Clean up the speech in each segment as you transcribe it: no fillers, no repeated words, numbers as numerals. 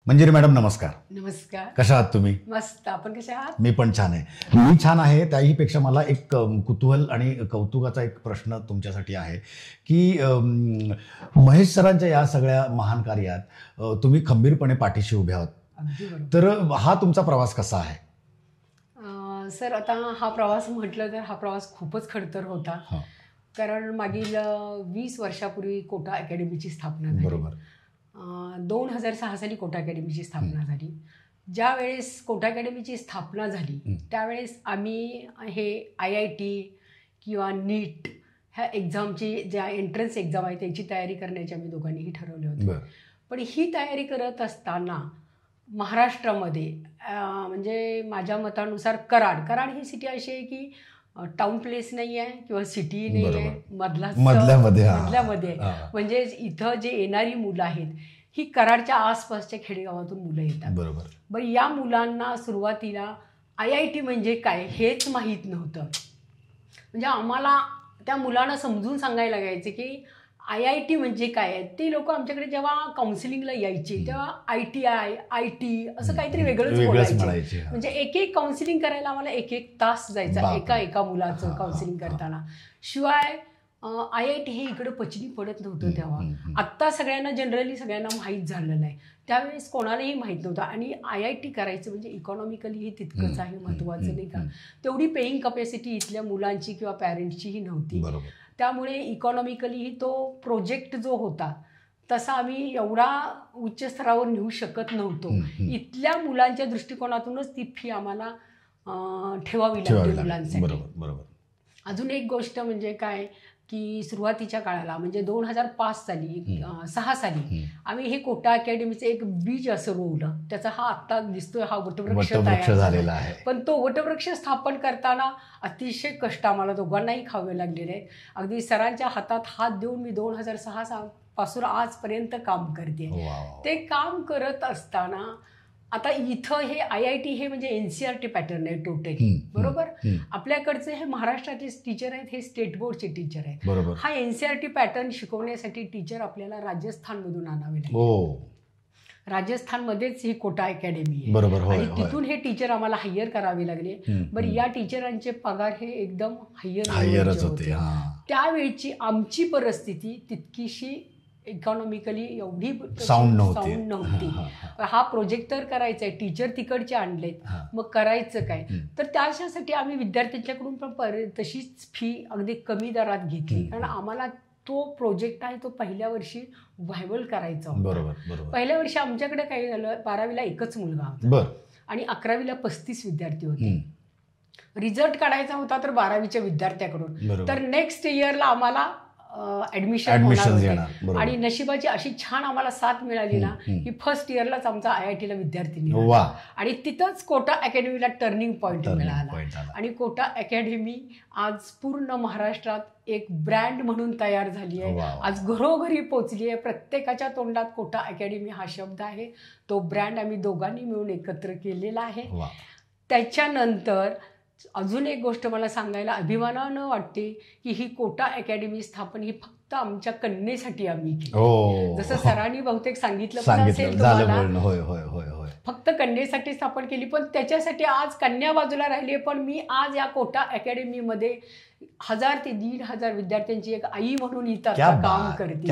Manjiri madam नमस्कार. नमस्कार. कशा आहात तुम्ही? मस्त. आपण कसे आहात? मी पण छान आहे. मी छान आहे. त्याहीपेक्षा मला एक कुतूहल आणि कौतुकाचा एक प्रश्न तुमच्यासाठी आहे की महेश सरांच्या या सगळ्या महान कार्यात तुम्ही खंबीरपणे पाठीशी उभे आहात. अगदी बरोबर. तर हा तुमचा प्रवास कसा आहे? सर, आता हा प्रवास म्हटलं तर हा प्रवास खूपच खडतर होता. कारण मागील 20 वर्षापूर्वी कोटा अकॅडमीची स्थापना झाली. बरोबर. 2006 साली कोटा अकॅडमीची स्थापना झाली. ज्या वेळेस कोटा अकॅडमीची स्थापना झाली त्यावेळेस आम्ही हे IIT किंवा नीट ह्या एक्झामची ज्या एंट्रन्स एक्झाम आहे त्यांची तयारी करण्याची आम्ही दोघांनीही ठरवले होते. पण ही तयारी करत असताना महाराष्ट्रामध्ये म्हणजे माझ्या मतानुसार कराड ही सिटी अशी आहे की टाउन प्लेस नाही आहे किंवा सिटी नाही आहे, मधल्यामध्ये म्हणजे इथं जे येणारी मुलं आहेत ही कराडच्या आसपासच्या खेडेगावातून मुलं येतात. बरं, या मुलांना सुरुवातीला IIT म्हणजे काय हेच माहीत नव्हतं. म्हणजे आम्हाला त्या मुलांना समजून सांगायला लागायचे की IIT म्हणजे काय आहे. ते लोक आमच्याकडे जेव्हा काउन्सिलिंगला यायचे तेव्हा ITI IT असं काहीतरी वेगळंच बोलायचे. म्हणजे एक काउन्सिलिंग करायला आम्हाला एक तास जायचा एका मुलाचं काउन्सिलिंग करताना. शिवाय IIT हे इकडं पचनी पडत नव्हतं तेव्हा. आत्ता सगळ्यांना सगळ्यांना माहीत झालेलं आहे. त्यावेळेस कोणालाही माहीत नव्हतं. आणि IIT करायचं म्हणजे इकॉनॉमिकलीही तितकंच आहे महत्त्वाचं, नाही का. तेवढी पेईंग कपॅसिटी इथल्या मुलांची किंवा पॅरेंट्सचीही नव्हती. त्यामुळे इकॉनॉमिकली तो प्रोजेक्ट जो होता तसा आम्ही एवढा उच्च स्तरावर नेऊ शकत नव्हतो. इथल्या मुलांच्या दृष्टिकोनातूनच ती फी आम्हाला ठेवावी लागली मुलांसाठी. अजून एक गोष्ट म्हणजे काय की सुरुवातीच्या काळाला म्हणजे 2006 साली आम्ही हे कोटा अकॅडमीचं एक बीज असं रोवलं. त्याचा हा आत्ता दिसतोय हा वटवृक्ष तयार झालेला आहे. पण तो वटवृक्ष स्थापन करताना अतिशय कष्ट आम्हाला दोघांनाही खावे लागलेले आहेत. अगदी सरांच्या हातात हात देऊन मी 2006 पासून आजपर्यंत काम करते. ते काम करत असताना आता इथं हे IIT हे म्हणजे NCERT पॅटर्न आहे टोटली. बरोबर. आपल्याकडचे हे महाराष्ट्राचे टीचर आहेत हे स्टेट बोर्डचे टीचर आहेत. हा NCERT पॅटर्न शिकवण्यासाठी टीचर आपल्याला राजस्थानमधून आणावे लागले. राजस्थानमध्येच ही कोटा अकॅडमी आहे आणि तिथून हे टीचर आम्हाला हायर करावे लागले. बरं, या टीचरांचे पगार हे एकदम हायरच होते. त्यावेळची आमची परिस्थिती तितकीशी इकॉनॉमिकली एवढी साऊंड नव्हती. हा प्रोजेक्ट तर करायचा आहे, टीचर तिकडचे आणलेत, मग करायचं काय. तर त्याच्यासाठी आम्ही विद्यार्थ्यांच्याकडून पण तशीच फी अगदी कमी दरात घेतली. कारण आम्हाला तो प्रोजेक्ट आहे तो पहिल्या वर्षी व्हायबल करायचा होता. पहिल्या वर्षी आमच्याकडे काय झालं, 12वीला एकच मुलगा होता आणि 11वीला 35 विद्यार्थी होते. रिझल्ट काढायचा होता तर 12वीच्या विद्यार्थ्याकडून. तर नेक्स्ट इयरला आम्हाला ऍडमिशन होणार आणि नशिबाची अशी छान आम्हाला साथ मिळाली ना की फर्स्ट इयरलाच आमचा IITला विद्यार्थी निघाला आणि तिथंच कोटा अकॅडमीला टर्निंग पॉईंट मिळाला. आणि कोटा अकॅडमी आज पूर्ण महाराष्ट्रात एक ब्रँड म्हणून तयार झाली आहे. आज घरोघरी पोचली आहे. प्रत्येकाच्या तोंडात कोटा अकॅडमी हा शब्द आहे. तो ब्रँड आम्ही दोघांनी मिळून एकत्र केलेला आहे. त्याच्यानंतर अजून एक गोष्ट मला सांगायला अभिमानानं वाटते की ही कोटा अकॅडमी स्थापन ही फक्त आमच्या कन्येसाठी आम्ही केली. जसं सरांनी बहुतेक सांगितलं असेल तुम्हाला, फक्त कन्येसाठी स्थापन केली. पण त्याच्यासाठी आज कन्या बाजूला राहिली आहे. पण मी आज या कोटा अकॅडमीमध्ये 1000 ते 1500 विद्यार्थ्यांची एक आई म्हणून इथं काम करते.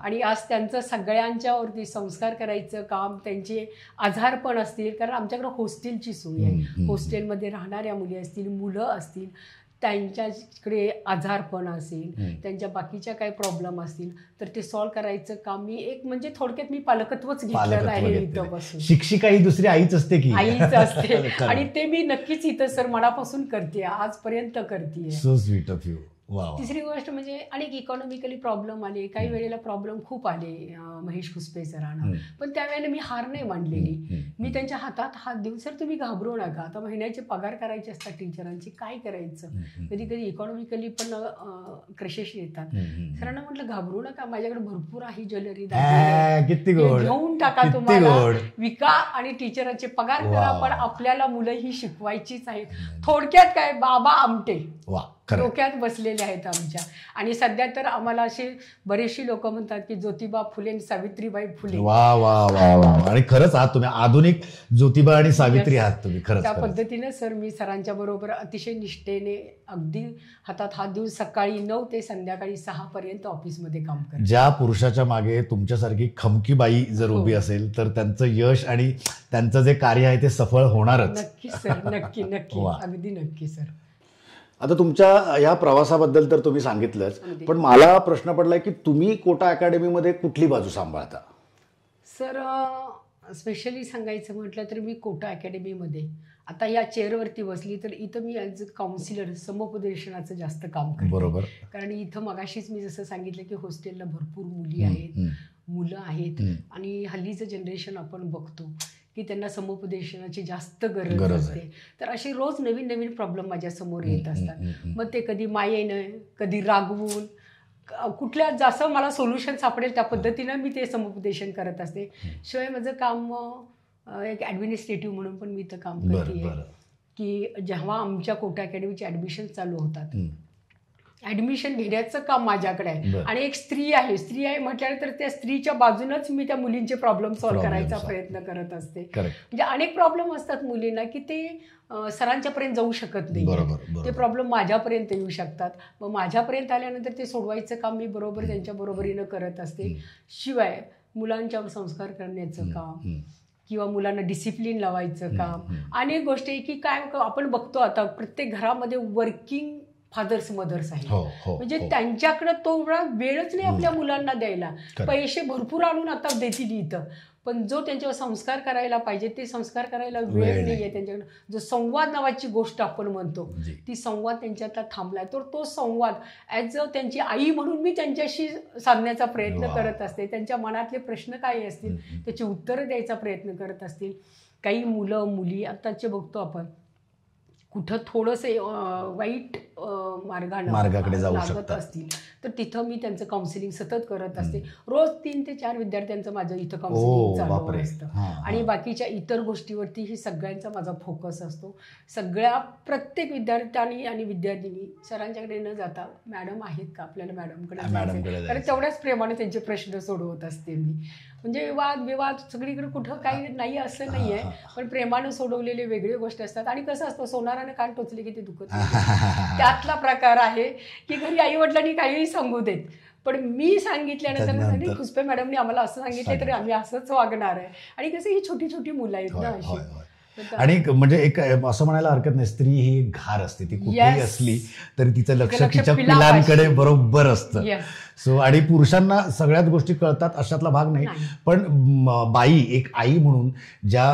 आणि आज त्यांचं सगळ्यांच्यावरती संस्कार करायचं काम, त्यांचे आजारपण असतील, कारण आमच्याकडे हॉस्टेलची सोय आहे. हॉस्टेलमध्ये राहणाऱ्या मुली असतील, मुलं असतील, त्यांच्याकडे आजारपण असेल, त्यांच्या बाकीच्या काही प्रॉब्लेम असतील तर ते सॉल्व्ह करायचं काम मी एक म्हणजे थोडक्यात मी पालकत्वच घेतलेलं आहे. इथं बसून शिक्षिका ही दुसरी आईच असते की आईच असते आणि ते मी नक्कीच इथं सर मनापासून करते, आजपर्यंत करते. So sweet of you. तिसरी गोष्ट म्हणजे अनेक इकॉनॉमिकली प्रॉब्लेम आले, काही वेळेला प्रॉब्लेम खूप आले महेश खुसपे सरांना. पण त्यावेळेला मी हार नाही मानलेली. मी त्यांच्या हातात हात देऊन सर तुम्ही घाबरू नका, आता महिन्याचे पगार करायचे असतात टीचरांचे, काय करायचं. कधी कधी इकॉनॉमिकली पण क्रेशेस येतात. सरांना म्हटलं घाबरू नका, माझ्याकडे भरपूर आहे ज्वेलरी, घेऊन टाका, तुम्हाला विका आणि टीचरांचे पगार करा, पण आपल्याला मुलं ही शिकवायचीच आहेत. थोडक्यात काय, बाबा आमटे डोक्यात बसलेले आहेत आमच्या. आणि सध्या तर आम्हाला असे बरेचशी लोक म्हणतात की ज्योतिबा फुले आणि सावित्रीबाई फुले. वा वा वा वा. आणि खरंच आहात तुम्ही आधुनिक ज्योतिबा आणि सावित्री आहात तुम्ही खरंच. त्या पद्धतीने सर मी सरांच्या बरोबर अतिशय निष्ठेने अगदी हातात हात देऊन सकाळी 9 ते संध्याकाळी 6 पर्यंत ऑफिसमध्ये काम करते. ज्या पुरुषाच्या मागे तुमच्यासारखी खमकी बाई जर उभी असेल तर त्यांचं यश आणि त्यांचं जे कार्य आहे ते सफळ होणारच. नक्की सर, नक्की नक्की, अगदी नक्की सर. आता तुमच्या या प्रवासाबद्दल तर तुम्ही सांगितलंच, पण मला प्रश्न पडलाय की तुम्ही कोटा अकॅडमीमध्ये कुठली बाजू सांभाळता? सर स्पेशली सांगायचं म्हटलं तर मी कोटा अकॅडमीमध्ये आता या चेअरवरती बसली तर इथं मी ॲज अ काउन्सिलर समुपदेशनाचं जास्त काम करते. बरोबर. कारण इथं मगाशीच मी जसं सांगितलं की हॉस्टेलला भरपूर मुली आहेत, मुलं आहेत आणि हल्लीचं जनरेशन आपण बघतो की त्यांना समुपदेशनाची जास्त गरज असते. तर असे रोज नवीन नवीन प्रॉब्लेम माझ्यासमोर येत असतात. मग ते कधी मायेनं, कधी रागवून, कुठल्या जसं मला सोल्युशन सापडेल त्या पद्धतीनं मी ते समुपदेशन करत असते. शिवाय माझं काम एक ॲडमिनिस्ट्रेटिव्ह म्हणून पण मी इथं काम करते की जेव्हा आमच्या कोटा अकॅडमीचे ॲडमिशन चालू होतात, ॲडमिशन घेण्याचं काम माझ्याकडे आहे. आणि एक स्त्री आहे म्हटल्यानंतर त्या स्त्रीच्या बाजूनच मी त्या मुलींचे प्रॉब्लेम सॉल्व्ह करायचा प्रयत्न करत असते. म्हणजे अनेक प्रॉब्लेम असतात मुलींना की ते सरांच्यापर्यंत जाऊ शकत नाही, ते प्रॉब्लेम माझ्यापर्यंत येऊ शकतात. मग माझ्यापर्यंत आल्यानंतर ते सोडवायचं काम मी बरोबर त्यांच्या बरोबरीनं करत असते. शिवाय मुलांच्यावर संस्कार करण्याचं काम किंवा मुलांना डिसिप्लिन लावायचं काम, अनेक गोष्टी की काय आपण बघतो आता प्रत्येक घरामध्ये वर्किंग फादर्स मदर्स आहेत. म्हणजे त्यांच्याकडे तो एवढा वेळच नाही आपल्या मुलांना द्यायला. पैसे भरपूर आणून आता देतील इथं, पण जो त्यांच्यावर संस्कार करायला पाहिजे ते संस्कार करायला वेळ नाही आहे त्यांच्याकडे. जो संवाद नावाची गोष्ट आपण म्हणतो ती संवाद त्यांच्यातला थांबलाय. तर तो संवाद ॲज अ त्यांची आई म्हणून मी त्यांच्याशी साधण्याचा प्रयत्न करत असते. त्यांच्या मनातले प्रश्न काय असतील त्याची उत्तरं द्यायचा प्रयत्न करत असतील. काही मुलं मुली आत्ताचे बघतो आपण कुठं थोडंसं वाईट मार्गाकडे जाऊ लागत असतील तर तिथं मी त्यांचं काउन्सिलिंग सतत करत असते. रोज 3 ते 4 विद्यार्थ्यांचं माझं इथं काउन्सिलिंग चालू असतं. आणि बाकीच्या इतर गोष्टीवरती ही सगळ्यांचा माझा फोकस असतो. सगळ्या प्रत्येक विद्यार्थ्यांनी आणि विद्यार्थिनी सरांच्याकडे न जाता मॅडम आहेत का आपल्याला मॅडमकडे, कारण तेवढ्याच प्रेमाने त्यांचे प्रश्न सोडवत असते मी. म्हणजे वाद विवाद सगळीकडे कुठं काही नाही असं नाही आहे, पण प्रेमानं सोडवलेले वेगळी गोष्टी असतात. आणि कसं असतं सोनाराने कान टोचले की ते दुखत त्यातला प्रकार आहे की घरी आई वडिलांनी काहीही सांगू देत, पण मी सांगितल्यानंतर खुसपे मॅडमनी आम्हाला असं सांगितलं तरी आम्ही असंच वागणार आहे. आणि कसं ही छोटी छोटी मुलं आहेत ना अशी. आणि म्हणजे एक असं म्हणायला हरकत नाही, स्त्री ही एक घार असते, ती कुठेही असली तरी तिचं लक्ष तिच्या पिलांकडे बरोबर असतं. सो आणि पुरुषांना सगळ्याच गोष्टी कळतात अशातला भाग नाही, पण बाई एक आई म्हणून ज्या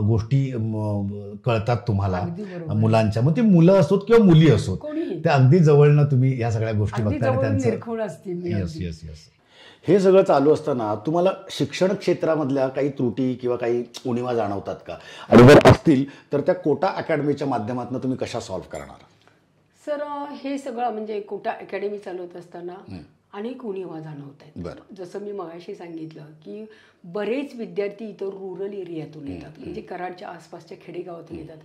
गोष्टी कळतात तुम्हाला मुलांच्या, मग ती मुलं असोत किंवा मुली असोत, ते अगदी जवळनं तुम्ही या सगळ्या गोष्टी बघता. त्यांचं हे सगळं चालू असताना तुम्हाला शिक्षण क्षेत्रामधल्या काही त्रुटी किंवा काही उणिवा जाणवतात का? आणि जर असतील तर त्या कोटा अकॅडमीच्या माध्यमातून तुम्ही कशा सॉल्व्ह करणार? सर हे सगळं म्हणजे कोटा अकॅडमी चालवत असताना अनेक उणिवा जाणवत आहेत. जसं मी मगाशी सांगितलं की बरेच विद्यार्थी इथं रुरल एरियातून येतात, म्हणजे कराडच्या आसपासच्या खेडेगावातून येतात.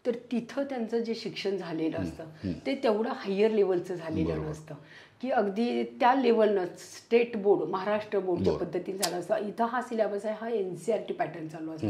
तर तिथं त्यांचं जे शिक्षण झालेलं असतं ते तेवढं हायर लेवलचं झालेलं नसतं की अगदी त्या लेवलनं स्टेट बोर्ड महाराष्ट्र बोर्डच्या पद्धतीने झालं असतं. इथं हा सिलेबस आहे, हा NCERT पॅटर्न चालू असतो.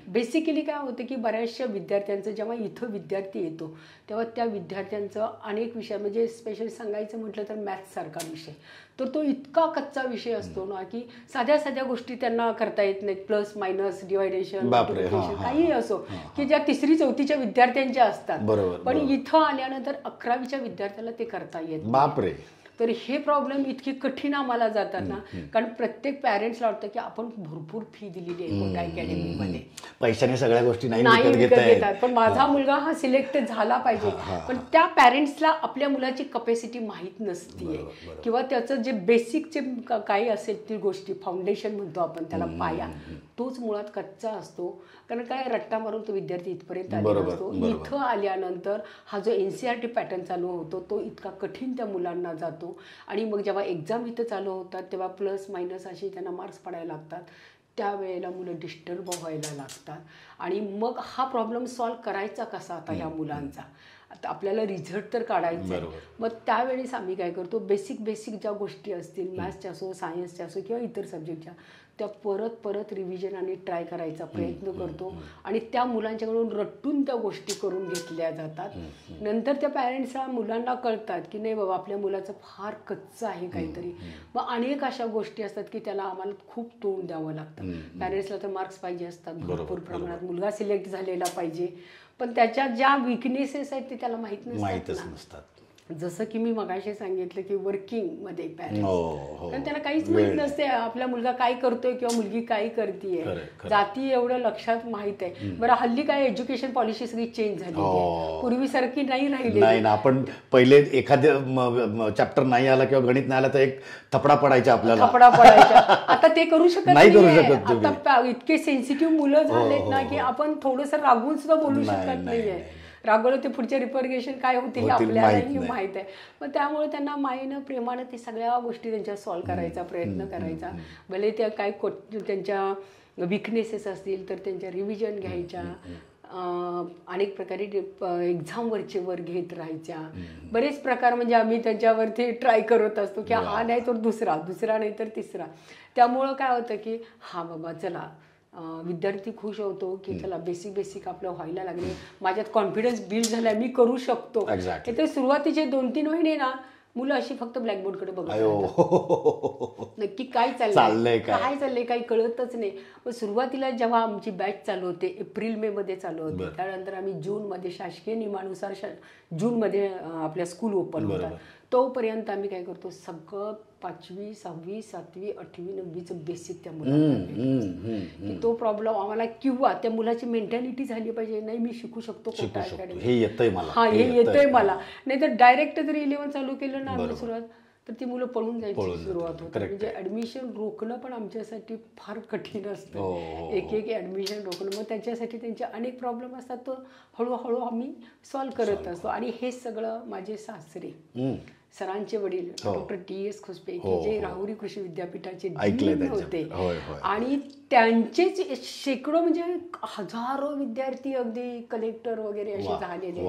बेसिकली काय होतं की बऱ्याचशा विद्यार्थ्यांचं जेव्हा इथं विद्यार्थी येतो तेव्हा त्या विद्यार्थ्यांचं अनेक विषय, म्हणजे स्पेशली सांगायचं म्हटलं तर मॅथ्ससारखा विषय, तर तो इतका कच्चा विषय असतो ना की साध्या साध्या गोष्टी त्यांना करता येत नाहीत. प्लस मायनस डिवायडेशन मल्टिप्लिकेशन काहीही असो की ज्या 3री-4थीच्या विद्यार्थ्यांच्या असतात, पण इथं आल्यानंतर 11वीच्या विद्यार्थ्याला ते करता येत बापरे. तर हे प्रॉब्लेम इतकी कठीण आम्हाला जातात ना, कारण प्रत्येक पॅरेंट्सला वाटतं की आपण भरपूर फी दिलेली आहे कोटा अकॅडमीमध्ये, पैशाने सगळ्या गोष्टी नाही विकत घेतात, पण माझा मुलगा हा सिलेक्ट झाला पाहिजे. पण त्या पॅरेंट्सला आपल्या मुलाची कपॅसिटी माहीत नसते किंवा त्याचं जे बेसिकचे काही असेल ती गोष्टी, फाउंडेशन म्हणतो आपण त्याला, पाया, तोच मुळात कच्चा असतो. कारण काय रट्टा मारून तो विद्यार्थी इथपर्यंत आलेला असतो. इथं आल्यानंतर हा जो NCERT पॅटर्न चालू होतो तो इतका कठीण त्या मुलांना जातो. आणि मग जेव्हा एक्झाम इथं चालू होतात तेव्हा प्लस मायनस असे त्यांना मार्क्स पडायला लागतात. त्यावेळेला मुलं डिस्टर्ब व्हायला लागतात. आणि मग हा प्रॉब्लेम सॉल्व्ह करायचा कसा आता या मुलांचा? आता आपल्याला रिझल्ट तर काढायचा आहे. मग त्यावेळेस आम्ही काय करतो, बेसिक ज्या गोष्टी असतील मॅथ्सच्या असो, सायन्सच्या असो किंवा इतर सब्जेक्टच्या, त्या परत रिव्हिजन आणि ट्राय करायचा प्रयत्न करतो आणि त्या मुलांच्याकडून रट्टून त्या गोष्टी करून घेतल्या जातात. नंतर त्या पॅरेंट्सला मुलांना कळतात की नाही बाबा आपल्या मुलाचं फार कच्चं आहे काहीतरी. मग अनेक अशा गोष्टी असतात की त्याला आम्हाला खूप तोंड द्यावं लागतं. पॅरेंट्सला तर मार्क्स पाहिजे असतात भरपूर प्रमाणात, मुलगा सिलेक्ट झालेला पाहिजे, पण त्याच्या ज्या विकनेसेस आहेत ते त्याला माहीतच नसतात. जसं की मी मगाशी सांगितलं की वर्किंगमध्ये पॅरेंट्स, कारण त्याला काहीच माहीत नसते आपला मुलगा काय करतोय किंवा मुलगी काय करतीये, जाती एवढं लक्षात माहित आहे. बरं, हल्ली काय एज्युकेशन पॉलिसी सगळी चेंज झाली आहे, पूर्वीसारखी नाही राहिली. नाही ना, आपण पहिले एखाद्या चॅप्टर नाही आला किंवा गणित नाही आला तर एक थपडा पडायचा आपल्याला, आता ते करू शकत नाही. आता इतके सेन्सिटिव्ह मुलं झालेत ना की आपण थोडंसं रागून सुद्धा बोलू शकत नाहीये. रागवलं ते पुढचे रिपरगेशन काय होतील आपल्यालाही माहीत आहे. मग त्यामुळे त्यांना मायेनं प्रेमानं ते सगळ्या गोष्टी त्यांच्या सॉल्व्ह करायचा प्रयत्न करायचा. भले त्या काय त्यांच्या विकनेसेस असतील तर त्यांच्या रिव्हिजन घ्यायच्या, अनेक प्रकारे एक्झामवरचे वर घेत राहायच्या, बरेच प्रकार म्हणजे आम्ही त्यांच्यावरती ट्राय करत असतो की हा नाही तर दुसरा नाही तर तिसरा. त्यामुळं काय होतं की हा बाबा चला, विद्यार्थी खुश होतो की चला बेसिक आपलं व्हायला लागले, माझ्यात कॉन्फिडन्स बिल्ड झाला, मी करू शकतो. तर सुरुवातीचे 2-3 महिने ना मुलं अशी फक्त ब्लॅकबोर्डकडे बघत नक्की काय चाललंय काही कळतच नाही. मग सुरुवातीला जेव्हा आमची बॅच चालू होते, एप्रिल-मे मध्ये चालू होते, त्यानंतर आम्ही जूनमध्ये शासकीय नियमानुसार जूनमध्ये आपल्या स्कूल ओपन होतात, तोपर्यंत आम्ही काय करतो, सगळं 5वी, 6वी, 7वी, 8वी, 9वीचं बेसिक त्या मुलांना की तो प्रॉब्लेम आम्हाला, किंवा त्या मुलाची मेंटॅलिटी झाली पाहिजे, नाही मी शिकू शकतो कोटा अकॅडमी, हे येतंय मला. नाही तर डायरेक्ट जर 11 चालू केलं ना आम्ही सुरुवात, तर ती मुलं पळून जायची सुरुवात होते. म्हणजे ऍडमिशन रोखणं पण आमच्यासाठी फार कठीण असतं, एक ऍडमिशन रोखणं. मग त्याच्यासाठी त्यांचे अनेक प्रॉब्लेम असतात, तो हळूहळू आम्ही सॉल्व्ह करत असतो. आणि हे सगळं माझे सासरे, सरांचे वडील डॉक्टर TS खुसपे, की जे राहुरी कृषी विद्यापीठाचे डीन होते, आणि त्यांचेच शेकडो म्हणजे हजारो विद्यार्थी अगदी कलेक्टर वगैरे असे झालेले.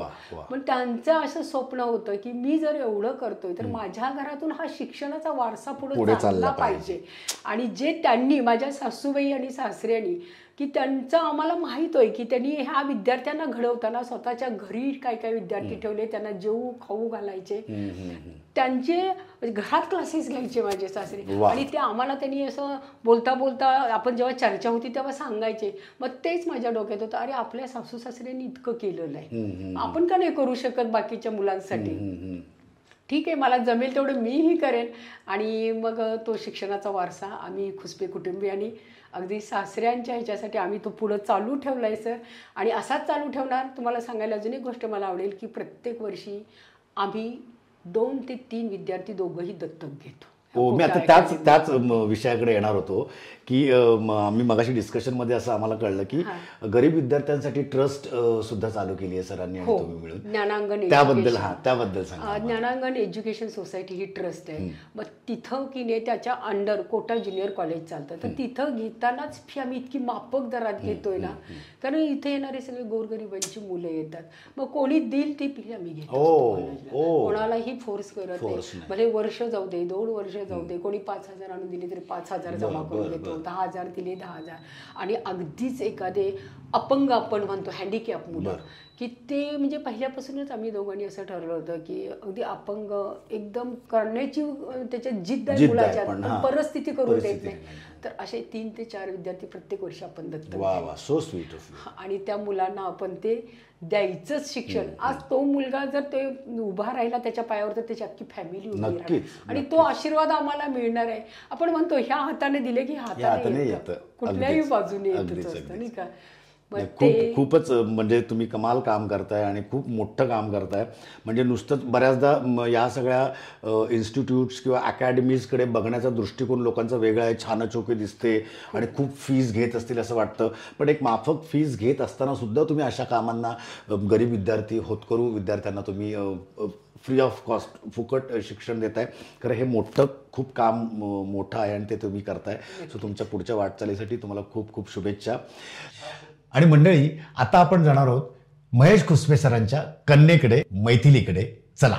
पण त्यांचं असं स्वप्न होतं की मी जर एवढं करतोय तर माझ्या घरातून हा शिक्षणाचा वारसा पुढे चालला पाहिजे. आणि जे त्यांनी, माझ्या सासूबाई आणि सासऱ्यांनी, की त्यांचं आम्हाला माहीत आहे की त्यांनी ह्या विद्यार्थ्यांना घडवताना स्वतःच्या घरी काय विद्यार्थी ठेवले, त्यांना जेवू खाऊ घालायचे, त्यांचे घरात क्लासेस घ्यायचे माझे सासरे. आणि ते आम्हाला त्यांनी असं बोलता आपण जेव्हा चर्चा होती तेव्हा सांगायचे. मग तेच माझ्या डोक्यात होतं, अरे आपल्या सासू सासऱ्यांनी इतकं केलेलं आहे, आपण का नाही करू शकत बाकीच्या मुलांसाठी. ठीक आहे, मला जमेल तेवढं मीही करेन. आणि मग तो शिक्षणाचा वारसा आम्ही खुसपे कुटुंबियांनी अगदी सासऱ्यांच्या ह्याच्यासाठी आम्ही तो पुढं चालू ठेवला आहे सर, आणि असाच चालू ठेवणार. तुम्हाला सांगायला अजून एक गोष्ट मला आवडेल की प्रत्येक वर्षी आम्ही 2 ते 3 विद्यार्थी दोघंही दत्तक घेतो. मी आता त्याच विषयाकडे येणार होतो की आम्ही मगाशी डिस्कशनमध्ये असं आम्हाला कळलं की गरीब विद्यार्थ्यांसाठी ट्रस्ट सुद्धा चालू केली आहे सरांनी आणि तुम्ही मिळून. ज्ञानांगण त्याबद्दल सांगा. ज्ञानांगण एज्युकेशन सोसायटी ही ट्रस्ट आहे. मग तिथं की नाही त्याच्या अंडर कोटा ज्युनियर कॉलेज चालतं, तर तिथं घेतानाच फी आम्ही इतकी माफक दरात घेतोय ना, कारण इथे येणारे सगळे गोरगरिबांची मुलं येतात. मग कोणी देईल ती फी आम्ही घेतो, कोणालाही फोर्स करत नाही. भले वर्ष जाऊ दे, 2 वर्ष जाऊ दे, कोणी 5,000 आणून दिले तरी 5,000 जमा करून देतो, 10,000 दिले 10,000. आणि अगदीच एखादे अपंग आपण म्हणतो हँडिकॅप मुलं, की ते म्हणजे पहिल्यापासूनच आम्ही दोघांनी असं ठरवलं होतं की अगदी अपंग एकदम करण्याची त्याच्यात जिद्द आहे मुलाच्या, परिस्थिती करून देत नाही. तर असे 3 ते 4 विद्यार्थी प्रत्येक वर्षी आपण दत्तक घेतो, आणि त्या मुलांना आपण ते द्यायचंच शिक्षण. आज तो मुलगा जर ते उभा राहिला त्याच्या पायावर, तर त्याची अख्खी फॅमिली उभी राहिली, आणि तो आशीर्वाद आम्हाला मिळणार आहे. आपण म्हणतो ह्या हाताने दिले की हाताने येतं, कुठल्याही बाजूने येतच असतं, नाही का. खूपच म्हणजे तुम्ही कमाल काम करताय आणि खूप मोठं काम करताय. म्हणजे नुसतंच बऱ्याचदा या सगळ्या इन्स्टिट्यूट्स किंवा अकॅडमीजकडे बघण्याचा दृष्टिकोन लोकांचा वेगळा आहे, छानचोके दिसते आणि खूप फीज घेत असतील असं वाटतं. पण एक माफक फीज घेत असताना सुद्धा तुम्ही अशा कामांना, गरीब विद्यार्थी, होतकरू विद्यार्थ्यांना तुम्ही फ्री ऑफ कॉस्ट फुकट शिक्षण देत आहे. खरं हे खूप काम मोठं आहे आणि ते तुम्ही करताय. सो तुमच्या पुढच्या वाटचालीसाठी तुम्हाला खूप खूप शुभेच्छा. आणि मंडळी, आता आपण जाणार आहोत महेश खुसबे सरांच्या कन्येकडे मैथिलीकडे चला.